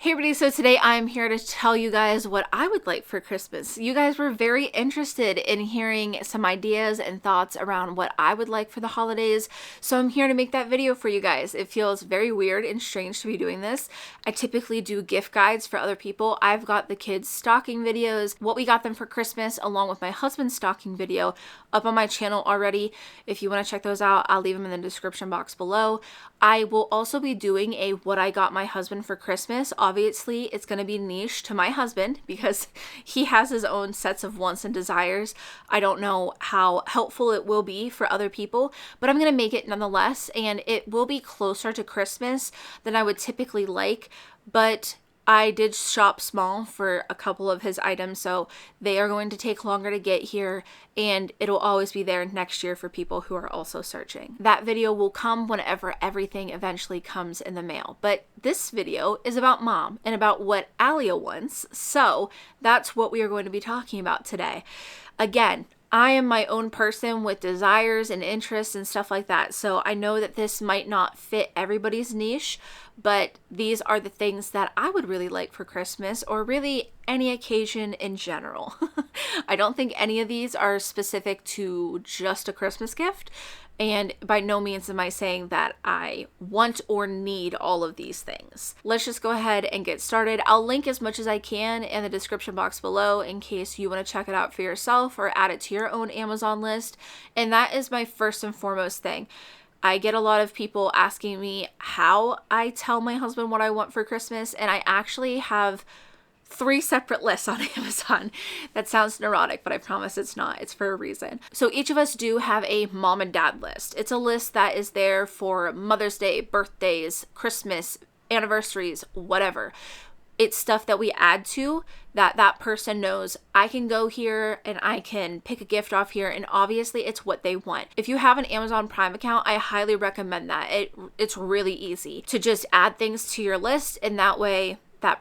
Hey everybody, so today I'm here to tell you guys what I would like for Christmas. You guys were very interested in hearing some ideas and thoughts around what I would like for the holidays, so I'm here to make that video for you guys. It feels very weird and strange to be doing this. I typically do gift guides for other people. I've got the kids' stocking videos, what we got them for Christmas, along with my husband's stocking video up on my channel already. If you want to check those out, I'll leave them in the description box below. I will also be doing a what I got my husband for Christmas. Obviously, it's going to be niche to my husband because he has his own sets of wants and desires. I don't know how helpful it will be for other people, but I'm going to make it nonetheless, and it will be closer to Christmas than I would typically like, but I did shop small for a couple of his items, so they are going to take longer to get here, and it'll always be there next year for people who are also searching. That video will come whenever everything eventually comes in the mail, but this video is about Mom and about what Alia wants, so that's what we are going to be talking about today. Again, I am my own person with desires and interests and stuff like that, so I know that this might not fit everybody's niche, but these are the things that I would really like for Christmas, or really any occasion in general. I don't think any of these are specific to just a Christmas gift, and by no means am I saying that I want or need all of these things. Let's just go ahead and get started. I'll link as much as I can in the description box below in case you want to check it out for yourself or add it to your own Amazon list. And that is my first and foremost thing. I get a lot of people asking me how I tell my husband what I want for Christmas, and I actually have 3 separate lists on Amazon. That sounds neurotic, but I promise it's not. It's for a reason. So each of us do have a mom and dad list. It's a list that is there for Mother's Day, birthdays, Christmas, anniversaries, whatever. It's stuff that we add to that person knows I can go here and I can pick a gift off here, and obviously it's what they want. If you have an Amazon Prime account, I highly recommend that. It's really easy to just add things to your list, and that way the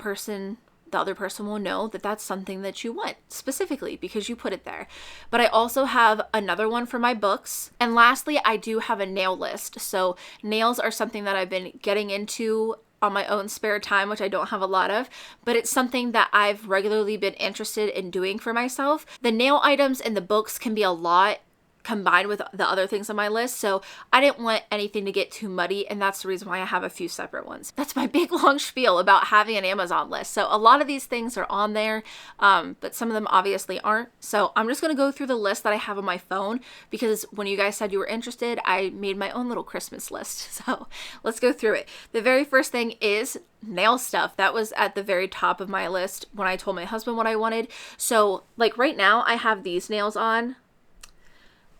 other person will know that that's something that you want specifically because you put it there. But I also have another one for my books. And lastly, I do have a nail list. So nails are something that I've been getting into on my own spare time, which I don't have a lot of, but it's something that I've regularly been interested in doing for myself. The nail items and the books can be a lot combined with the other things on my list, so I didn't want anything to get too muddy, and that's the reason why I have a few separate ones. That's my big long spiel about having an Amazon list. So a lot of these things are on there, but some of them obviously aren't. So I'm just going to go through the list that I have on my phone because when you guys said you were interested, I made my own little Christmas list. So let's go through it. The very first thing is nail stuff. That was at the very top of my list when I told my husband what I wanted. So like right now I have these nails on.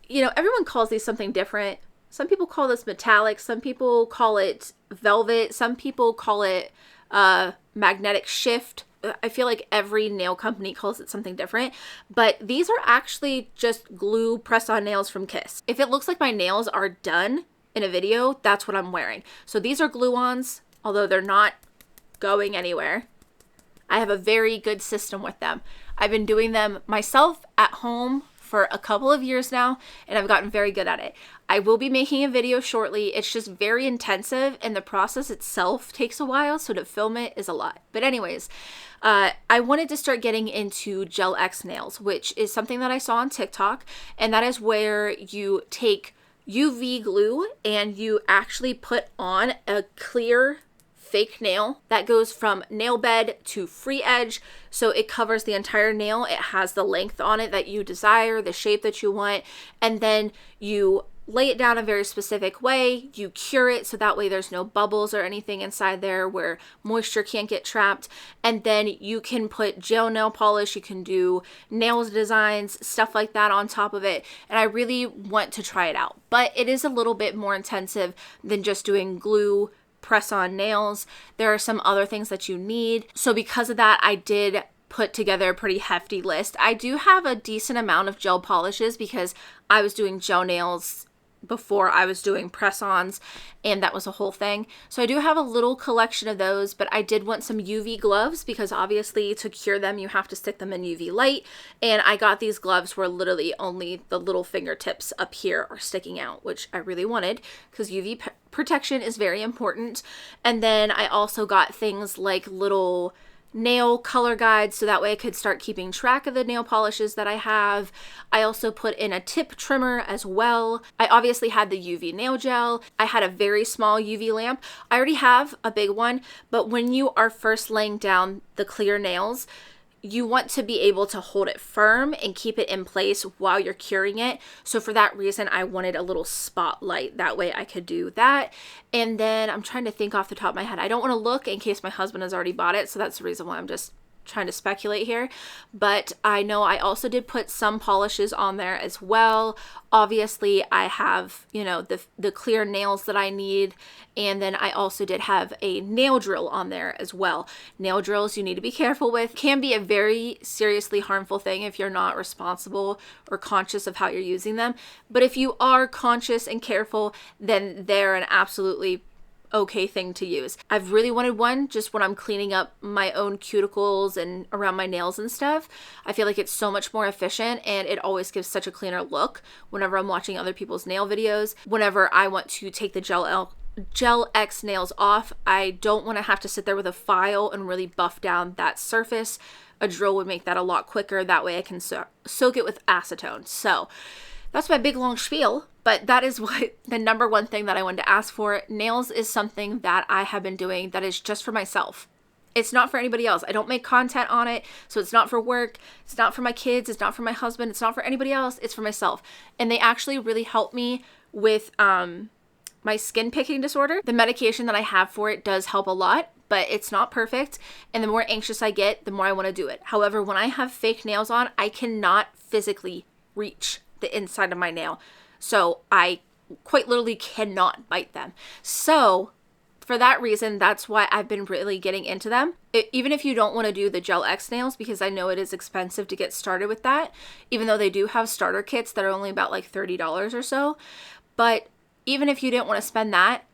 You know, everyone calls these something different. Some people call this metallic. Some people call it velvet. Some people call it magnetic shift. I feel like every nail company calls it something different. But these are actually just glue press-on nails from Kiss. If it looks like my nails are done in a video, that's what I'm wearing. So these are glue-ons, although they're not going anywhere. I have a very good system with them. I've been doing them myself at home for a couple of years now, and I've gotten very good at it. I will be making a video shortly. It's just very intensive, and the process itself takes a while, so to film it is a lot. But anyways, I wanted to start getting into Gel X nails, which is something that I saw on TikTok, and that is where you take UV glue and you actually put on a clear fake nail that goes from nail bed to free edge, so it covers the entire nail. It has the length on it that you desire, the shape that you want, and then you lay it down a very specific way. You cure it so that way there's no bubbles or anything inside there where moisture can't get trapped, and then you can put gel nail polish, you can do nails designs, stuff like that on top of it, and I really want to try it out. But it is a little bit more intensive than just doing glue press-on nails. There are some other things that you need. So because of that, I did put together a pretty hefty list. I do have a decent amount of gel polishes because I was doing gel nails before I was doing press-ons, and that was a whole thing. So I do have a little collection of those, but I did want some UV gloves because obviously to cure them you have to stick them in UV light, and I got these gloves where literally only the little fingertips up here are sticking out, which I really wanted because UV protection is very important. And then I also got things like little nail color guides, so that way I could start keeping track of the nail polishes that I have. I also put in a tip trimmer as well. I obviously had the UV nail gel. I had a very small UV lamp. I already have a big one, but when you are first laying down the clear nails, you want to be able to hold it firm and keep it in place while you're curing it. So for that reason, I wanted a little spotlight. That way I could do that. And then I'm trying to think off the top of my head. I don't want to look in case my husband has already bought it. So that's the reason why I'm just trying to speculate here. But I know I also did put some polishes on there as well. Obviously I have, you know, the clear nails that I need. And then I also did have a nail drill on there as well. Nail drills you need to be careful with. Can be a very seriously harmful thing if you're not responsible or conscious of how you're using them. But if you are conscious and careful, then they're an absolutely okay thing to use. I've really wanted one just when I'm cleaning up my own cuticles and around my nails and stuff. I feel like it's so much more efficient and it always gives such a cleaner look whenever I'm watching other people's nail videos. Whenever I want to take the Gel X nails off, I don't want to have to sit there with a file and really buff down that surface. A drill would make that a lot quicker. That way I can soak it with acetone. So that's my big long spiel, but that is what the number one thing that I wanted to ask for. Nails is something that I have been doing that is just for myself. It's not for anybody else. I don't make content on it, so it's not for work. It's not for my kids. It's not for my husband. It's not for anybody else. It's for myself. And they actually really help me with my skin picking disorder. The medication that I have for it does help a lot, but it's not perfect. And the more anxious I get, the more I want to do it. However, when I have fake nails on, I cannot physically reach the inside of my nail. So I quite literally cannot bite them. So for that reason, that's why I've been really getting into them. Even if you don't want to do the Gel X nails, because I know it is expensive to get started with that, even though they do have starter kits that are only about like $30 or so. But even if you didn't want to spend that,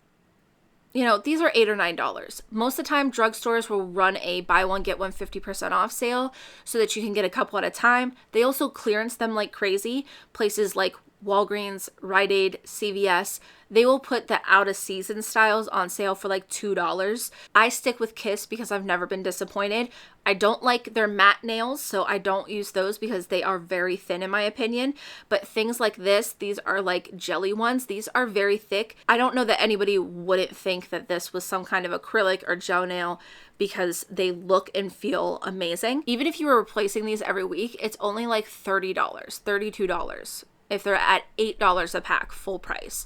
you know, these are $8 or $9. Most of the time, drugstores will run a buy one, get one 50% off sale so that you can get a couple at a time. They also clearance them like crazy. Places like Walgreens, Rite Aid, CVS, they will put the out of season styles on sale for like $2. I stick with Kiss because I've never been disappointed. I don't like their matte nails, so I don't use those because they are very thin in my opinion. But things like this, these are like jelly ones. These are very thick. I don't know that anybody wouldn't think that this was some kind of acrylic or gel nail because they look and feel amazing. Even if you were replacing these every week, it's only like $30, $32. If they're at $8 a pack, full price.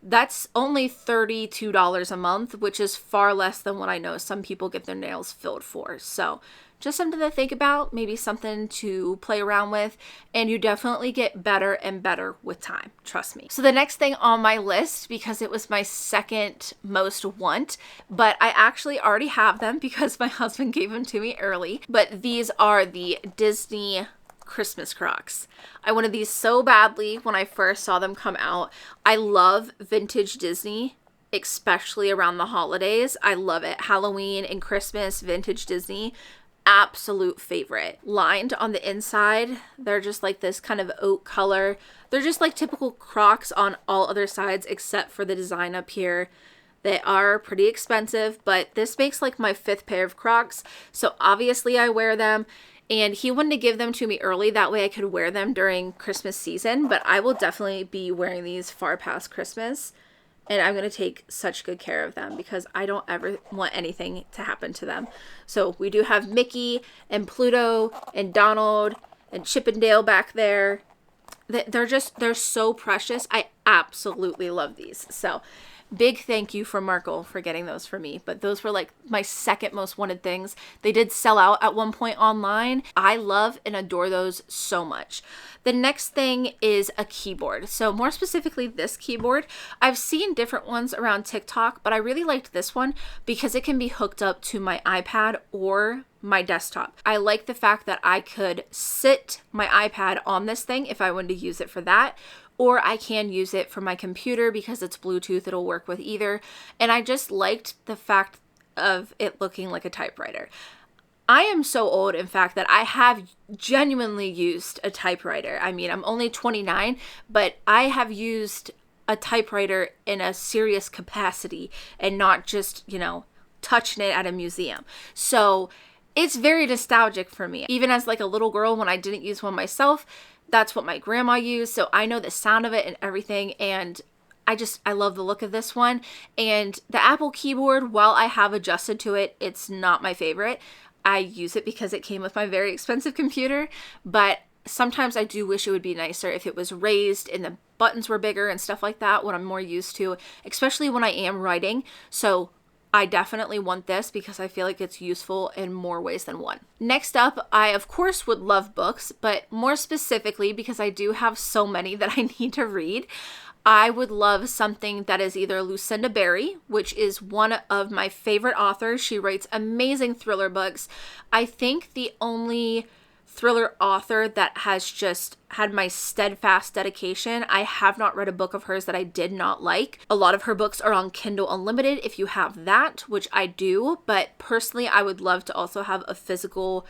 That's only $32 a month, which is far less than what I know some people get their nails filled for. So just something to think about, maybe something to play around with, and you definitely get better and better with time, trust me. So the next thing on my list, because it was my second most want, but I actually already have them because my husband gave them to me early, but these are the Disney Christmas Crocs. I wanted these so badly when I first saw them come out. I love vintage Disney, especially around the holidays. I love it. Halloween and Christmas, vintage Disney, absolute favorite. Lined on the inside, they're just like this kind of oak color. They're just like typical Crocs on all other sides except for the design up here. They are pretty expensive, but this makes like my 5th pair of Crocs. So obviously I wear them. And he wanted to give them to me early, that way I could wear them during Christmas season, but I will definitely be wearing these far past Christmas, and I'm going to take such good care of them because I don't ever want anything to happen to them. So we do have Mickey and Pluto and Donald and Chip and Dale back there. They're so precious. I absolutely love these. So big thank you for Markle for getting those for me. But those were like my second most wanted things. They did sell out at one point online. I love and adore those so much. The next thing is a keyboard. So more specifically this keyboard. I've seen different ones around TikTok, but I really liked this one because it can be hooked up to my iPad or my desktop. I like the fact that I could sit my iPad on this thing if I wanted to use it for that, or I can use it for my computer because it's Bluetooth, it'll work with either. And I just liked the fact of it looking like a typewriter. I am so old, in fact, that I have genuinely used a typewriter. I mean, I'm only 29, but I have used a typewriter in a serious capacity and not just, you know, touching it at a museum. So it's very nostalgic for me. Even as like a little girl, when I didn't use one myself, that's what my grandma used. So I know the sound of it and everything. And I love the look of this one. And the Apple keyboard, while I have adjusted to it, it's not my favorite. I use it because it came with my very expensive computer, but sometimes I do wish it would be nicer if it was raised and the buttons were bigger and stuff like that, what I'm more used to, especially when I am writing. So I definitely want this because I feel like it's useful in more ways than one. Next up, I of course would love books, but more specifically, because I do have so many that I need to read, I would love something that is either Lucinda Berry, which is one of my favorite authors. She writes amazing thriller books. I think the only thriller author that has just had my steadfast dedication. I have not read a book of hers that I did not like. A lot of her books are on Kindle Unlimited if you have that, which I do, but personally I would love to also have a physical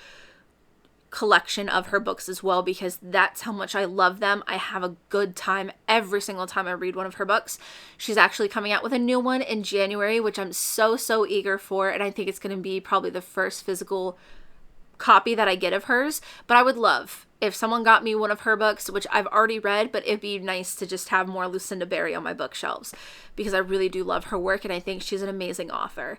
collection of her books as well, because that's how much I love them. I have a good time every single time I read one of her books. She's actually coming out with a new one in January, which I'm so eager for, and I think it's going to be probably the first physical copy that I get of hers. But I would love if someone got me one of her books, which I've already read, but it'd be nice to just have more Lucinda Berry on my bookshelves because I really do love her work and I think she's an amazing author.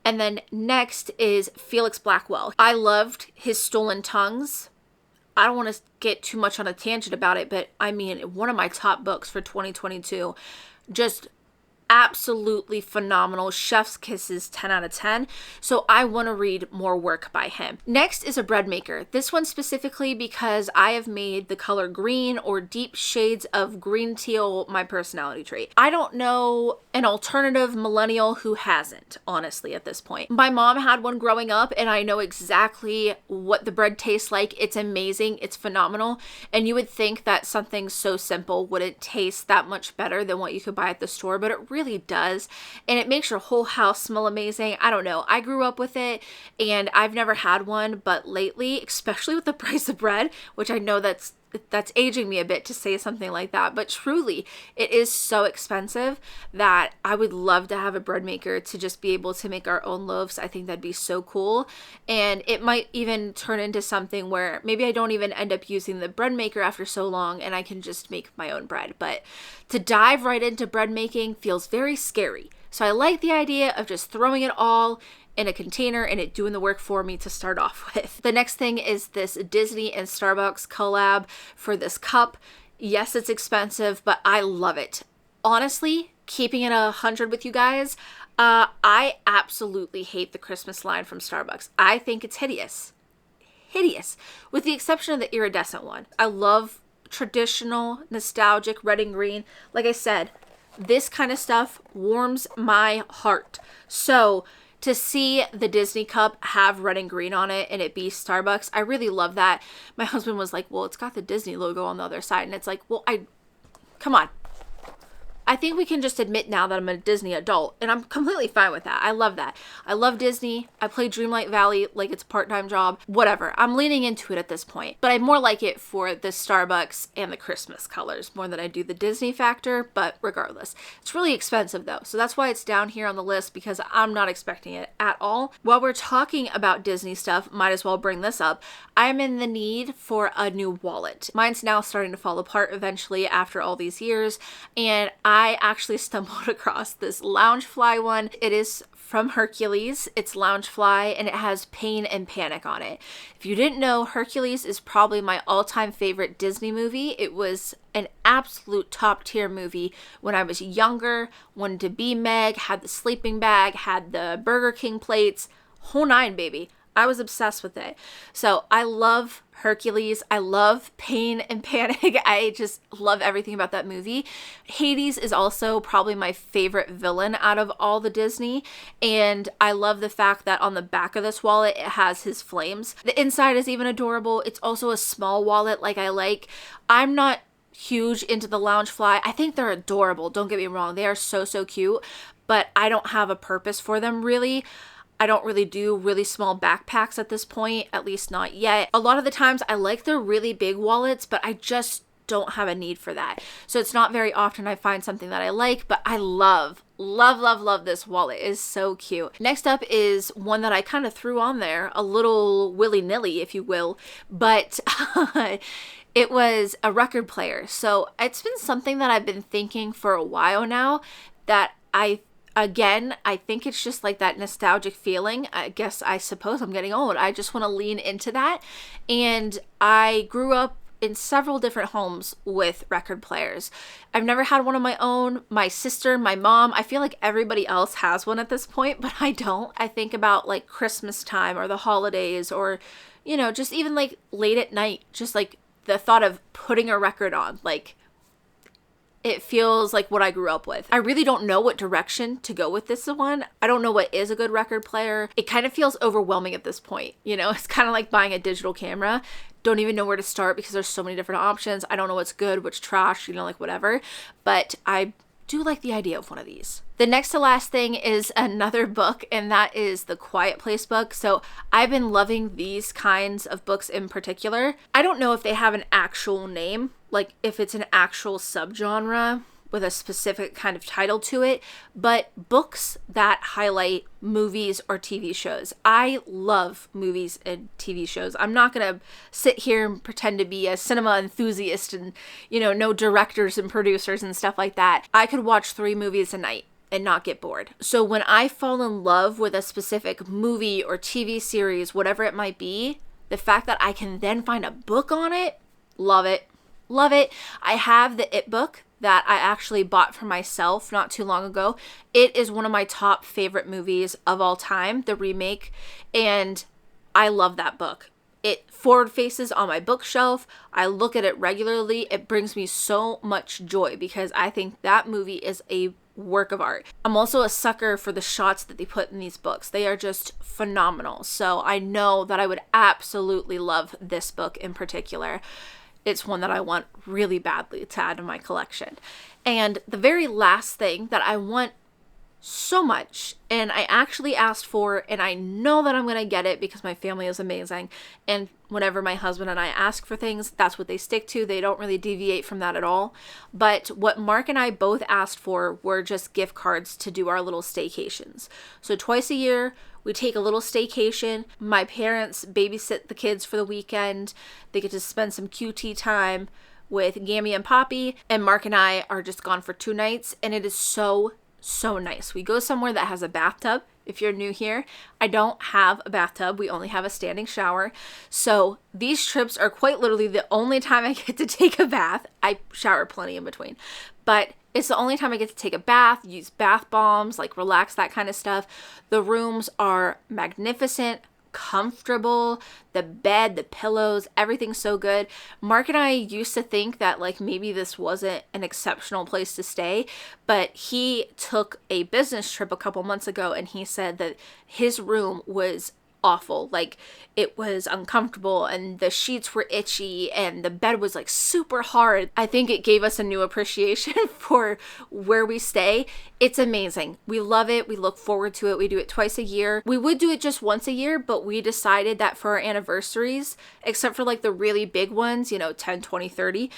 And then next is Felix Blackwell. I loved his Stolen Tongues. I don't want to get too much on a tangent about it, but I mean, one of my top books for 2022. Just absolutely phenomenal. Chef's kisses, 10 out of 10. So I want to read more work by him. Next is a bread maker. This one specifically because I have made the color green or deep shades of green teal my personality trait. I don't know an alternative millennial who hasn't, honestly, at this point. My mom had one growing up and I know exactly what the bread tastes like. It's amazing. It's phenomenal. And you would think that something so simple wouldn't taste that much better than what you could buy at the store, but it really does, and it makes your whole house smell amazing. I don't know, I grew up with it and I've never had one, but lately, especially with the price of bread, which I know that's aging me a bit to say something like that, but truly it is so expensive that I would love to have a bread maker to just be able to make our own loaves. I think that'd be so cool, and it might even turn into something where maybe I don't even end up using the bread maker after so long and I can just make my own bread. But to dive right into bread making feels very scary, so I like the idea of just throwing it all in a container and it doing the work for me to start off with. The next thing is this Disney and Starbucks collab for this cup. Yes, it's expensive, but I love it. Honestly, keeping it 100 with you guys, I absolutely hate the Christmas line from Starbucks. I think it's hideous. Hideous. With the exception of the iridescent one. I love traditional, nostalgic red and green. Like I said, this kind of stuff warms my heart. So to see the Disney cup have red and green on it and it be Starbucks, I really love that. My husband was like, well, it's got the Disney logo on the other side. And it's like, well, come on. I think we can just admit now that I'm a Disney adult, and I'm completely fine with that. I love that. I love Disney. I play Dreamlight Valley like it's a part-time job. Whatever. I'm leaning into it at this point. But I more like it for the Starbucks and the Christmas colors more than I do the Disney factor, but regardless. It's really expensive though, so that's why it's down here on the list because I'm not expecting it at all. While we're talking about Disney stuff, might as well bring this up. I'm in the need for a new wallet. Mine's now starting to fall apart eventually after all these years, and I actually stumbled across this Loungefly one. It is from Hercules. It's Loungefly and it has Pain and Panic on it. If you didn't know, Hercules is probably my all-time favorite Disney movie. It was an absolute top tier movie when I was younger, wanted to be Meg, had the sleeping bag, had the Burger King plates, whole nine, baby. I was obsessed with it. So I love Hercules. I love Pain and Panic. I just love everything about that movie. Hades is also probably my favorite villain out of all the Disney. And I love the fact that on the back of this wallet, it has his flames. The inside is even adorable. It's also a small wallet like I like. I'm not huge into the Loungefly. I think they're adorable. Don't get me wrong. They are so cute, but I don't have a purpose for them really. I don't really do really small backpacks at this point, at least not yet. A lot of the times I like the really big wallets, but I just don't have a need for that. So it's not very often I find something that I like, but I love this wallet. It is so cute. Next up is one that I kind of threw on there a little willy-nilly, if you will, but it was a record player. So it's been something that I've been thinking for a while now, that I think it's just like that nostalgic feeling. I suppose I'm getting old. I just want to lean into that. And I grew up in several different homes with record players. I've never had one of my own. My sister, my mom, I feel like everybody else has one at this point, but I don't. I think about like Christmas time or the holidays, or, you know, just even like late at night, just like the thought of putting a record on, like, it feels like what I grew up with. I really don't know what direction to go with this one. I don't know what is a good record player. It kind of feels overwhelming at this point. You know, it's kind of like buying a digital camera. Don't even know where to start because there's so many different options. I don't know what's good, what's trash, you know, like whatever. But I do like the idea of one of these. The next to last thing is another book, and that is the Quiet Place book. So I've been loving these kinds of books in particular. I don't know if they have an actual name, like if it's an actual subgenre with a specific kind of title to it, but books that highlight movies or TV shows. I love movies and TV shows. I'm not gonna sit here and pretend to be a cinema enthusiast and, you know directors and producers and stuff like that. I could watch 3 movies a night and not get bored. So when I fall in love with a specific movie or TV series, whatever it might be, the fact that I can then find a book on it, love it. Love it. I have the It book that I actually bought for myself not too long ago. It is one of my top favorite movies of all time, the remake, and I love that book. It forward faces on my bookshelf. I look at it regularly. It brings me so much joy because I think that movie is a work of art. I'm also a sucker for the shots that they put in these books. They are just phenomenal. So I know that I would absolutely love this book in particular. It's one that I want really badly to add to my collection. And the very last thing that I want so much, and I actually asked for, and I know that I'm going to get it because my family is amazing, and whenever my husband and I ask for things, that's what they stick to. They don't really deviate from that at all. But what Mark and I both asked for were just gift cards to do our little staycations. So twice a year, we take a little staycation. My parents babysit the kids for the weekend. They get to spend some QT time with Gammy and Poppy, and Mark and I are just gone for 2 nights, and it is so nice. We go somewhere that has a bathtub. If you're new here, I don't have a bathtub. We only have a standing shower. So these trips are quite literally the only time I get to take a bath. I shower plenty in between, but it's the only time I get to take a bath, use bath bombs, like relax, that kind of stuff. The rooms are magnificent, comfortable, the bed, the pillows, everything's so good. Mark and I used to think that like maybe this wasn't an exceptional place to stay, but he took a business trip a couple months ago and he said that his room was awful. Like, it was uncomfortable and the sheets were itchy and the bed was like super hard. I think it gave us a new appreciation for where we stay. It's amazing. We love it. We look forward to it. We do it twice a year. We would do it just once a year, but we decided that for our anniversaries, except for like the really big ones, 10, 20, 30,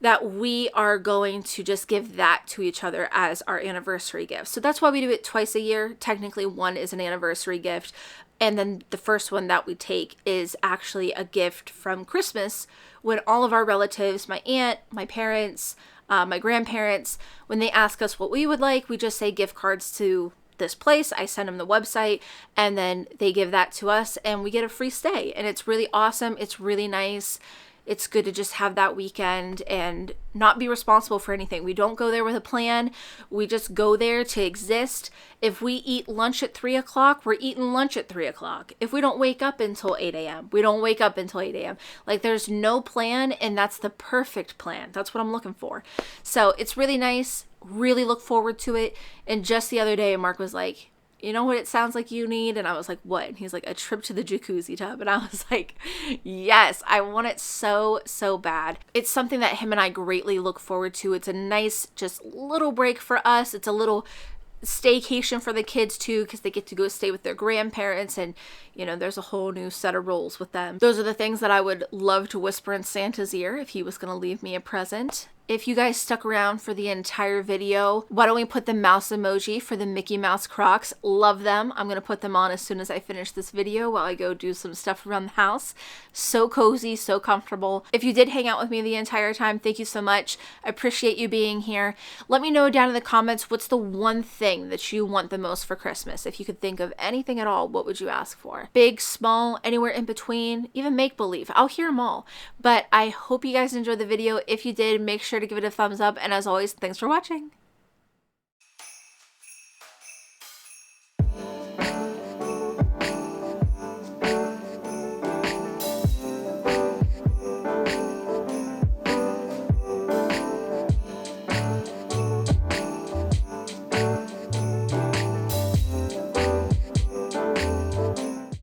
that we are going to just give that to each other as our anniversary gift. So that's why we do it twice a year. Technically, one is an anniversary gift. And then the first one that we take is actually a gift from Christmas, when all of our relatives, my aunt, my parents, my grandparents, when they ask us what we would like, we just say gift cards to this place. I send them the website and then they give that to us and we get a free stay. And it's really awesome. It's really nice. It's good to just have that weekend and not be responsible for anything. We don't go there with a plan. We just go there to exist. If we eat lunch at 3 o'clock, we're eating lunch at 3 o'clock. If we don't wake up until 8 a.m., we don't wake up until 8 a.m. Like, there's no plan, and that's the perfect plan. That's what I'm looking for. So it's really nice. Really look forward to it. And just the other day, Mark was like, you know what it sounds like you need? And I was like, what? And he's like, a trip to the jacuzzi tub. And I was like, yes, I want it so bad. It's something that him and I greatly look forward to. It's a nice, just little break for us. It's a little staycation for the kids too, because they get to go stay with their grandparents, and you know, there's a whole new set of rules with them. Those are the things that I would love to whisper in Santa's ear if he was going to leave me a present. If you guys stuck around for the entire video, why don't we put the mouse emoji for the Mickey Mouse Crocs? Love them. I'm going to put them on as soon as I finish this video while I go do some stuff around the house. So cozy, so comfortable. If you did hang out with me the entire time, thank you so much. I appreciate you being here. Let me know down in the comments, what's the one thing that you want the most for Christmas? If you could think of anything at all, what would you ask for? Big, small, anywhere in between, even make-believe. I'll hear them all. But I hope you guys enjoyed the video. If you did, make sure to give it a thumbs up, and as always, thanks for watching.